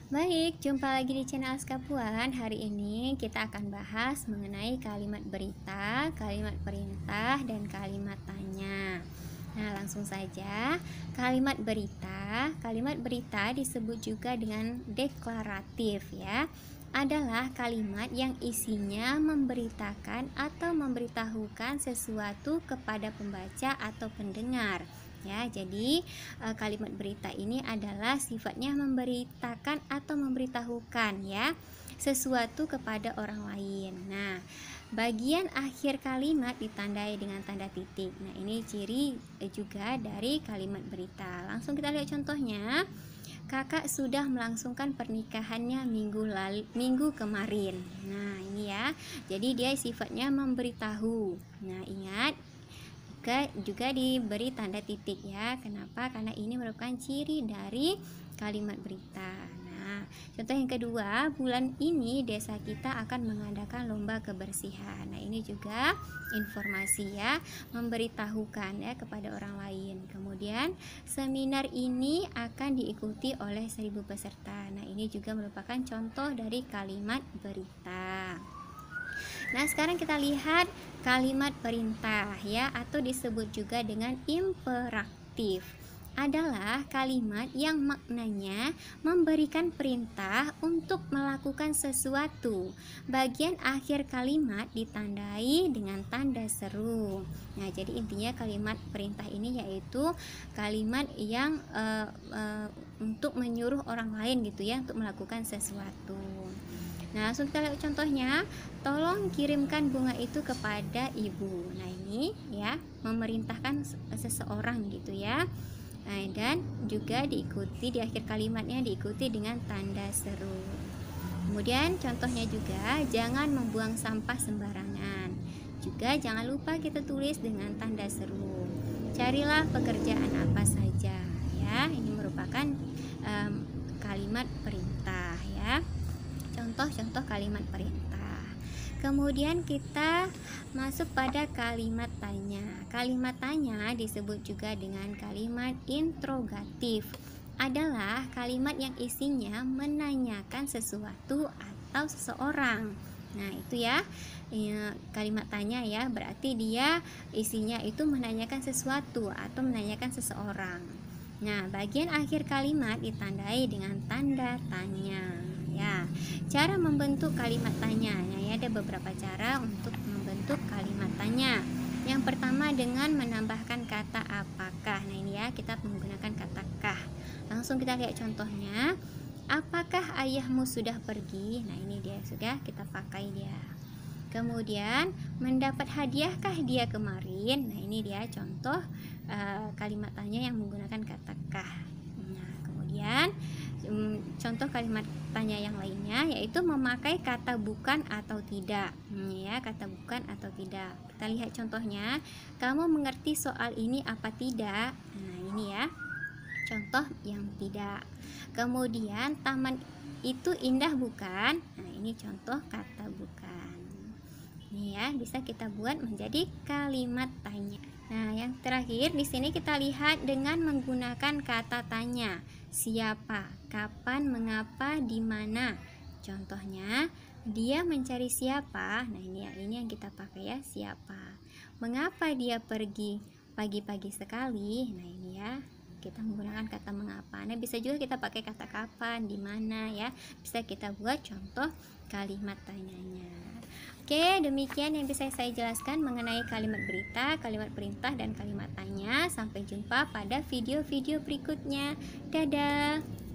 Baik, jumpa lagi di channel Askapuan. Hari ini kita akan bahas mengenai kalimat berita, kalimat perintah, dan kalimat tanya. Nah, langsung saja. Kalimat berita disebut juga dengan deklaratif ya. Adalah kalimat yang isinya memberitakan atau memberitahukan sesuatu kepada pembaca atau pendengar. Ya, jadi kalimat berita ini adalah sifatnya memberitakan atau memberitahukan ya sesuatu kepada orang lain. Nah, bagian akhir kalimat ditandai dengan tanda titik. Nah, ini ciri juga dari kalimat berita. Langsung kita lihat contohnya. Kakak sudah melangsungkan pernikahannya minggu kemarin. Nah, ini ya. Jadi dia sifatnya memberitahu. Nah, ingat juga diberi tanda titik ya. Kenapa? Karena ini merupakan ciri dari kalimat berita. Nah, contoh yang kedua, bulan ini desa kita akan mengadakan lomba kebersihan. Nah, ini juga informasi ya, memberitahukan ya kepada orang lain. Kemudian, seminar ini akan diikuti oleh 1000 peserta. Nah, ini juga merupakan contoh dari kalimat berita. Nah, sekarang kita lihat kalimat perintah ya, atau disebut juga dengan imperatif. Adalah kalimat yang maknanya memberikan perintah untuk melakukan sesuatu. Bagian akhir kalimat ditandai dengan tanda seru. Nah, jadi intinya kalimat perintah ini yaitu kalimat yang untuk menyuruh orang lain gitu ya, untuk melakukan sesuatu. Nah, langsung kita lihat contohnya. Tolong kirimkan bunga itu kepada ibu. Nah, ini ya, memerintahkan seseorang gitu ya. Nah, dan juga diikuti di akhir kalimatnya diikuti dengan tanda seru. Kemudian contohnya juga, jangan membuang sampah sembarangan. Juga jangan lupa kita tulis dengan tanda seru. Carilah pekerjaan apa saja ya. Ini merupakan kalimat perintah ya. Contoh-contoh kalimat perintah. Kemudian kita masuk pada kalimat tanya. Kalimat tanya disebut juga dengan kalimat interrogatif. Adalah kalimat yang isinya menanyakan sesuatu atau seseorang. Nah, itu ya, kalimat tanya ya, berarti dia isinya itu menanyakan sesuatu atau menanyakan seseorang. Nah, bagian akhir kalimat ditandai dengan tanda tanya. Ya, cara membentuk kalimat tanya. Ya, ada beberapa cara untuk membentuk kalimat tanya. Yang pertama dengan menambahkan kata apakah. Nah, ini ya, kita menggunakan kata kah. Langsung kita lihat contohnya. Apakah ayahmu sudah pergi? Nah, ini dia, sudah kita pakai dia. Kemudian, mendapat hadiahkah dia kemarin? Nah, ini dia contoh kalimat tanya yang menggunakan kata kah. Nah, kemudian contoh kalimat tanya yang lainnya yaitu memakai kata bukan atau tidak. Ya, kata bukan atau tidak. Kita lihat contohnya. Kamu mengerti soal ini apa tidak? Nah, ini ya. Contoh yang tidak. Kemudian taman itu indah bukan? Nah, ini contoh kata bukan. Ini ya, bisa kita buat menjadi kalimat tanya. Nah, yang terakhir di sini kita lihat dengan menggunakan kata tanya. Siapa, kapan, mengapa, di mana. Contohnya, dia mencari siapa. Nah, ini yang kita pakai ya, siapa. Mengapa dia pergi pagi-pagi sekali? Nah, ini ya, kita menggunakan kata mengapa. Nah, bisa juga kita pakai kata kapan, di mana ya. Bisa kita buat contoh kalimat tanyanya. Oke, demikian yang bisa saya jelaskan mengenai kalimat berita, kalimat perintah, dan kalimat tanya. Sampai jumpa pada video-video berikutnya. Dadah!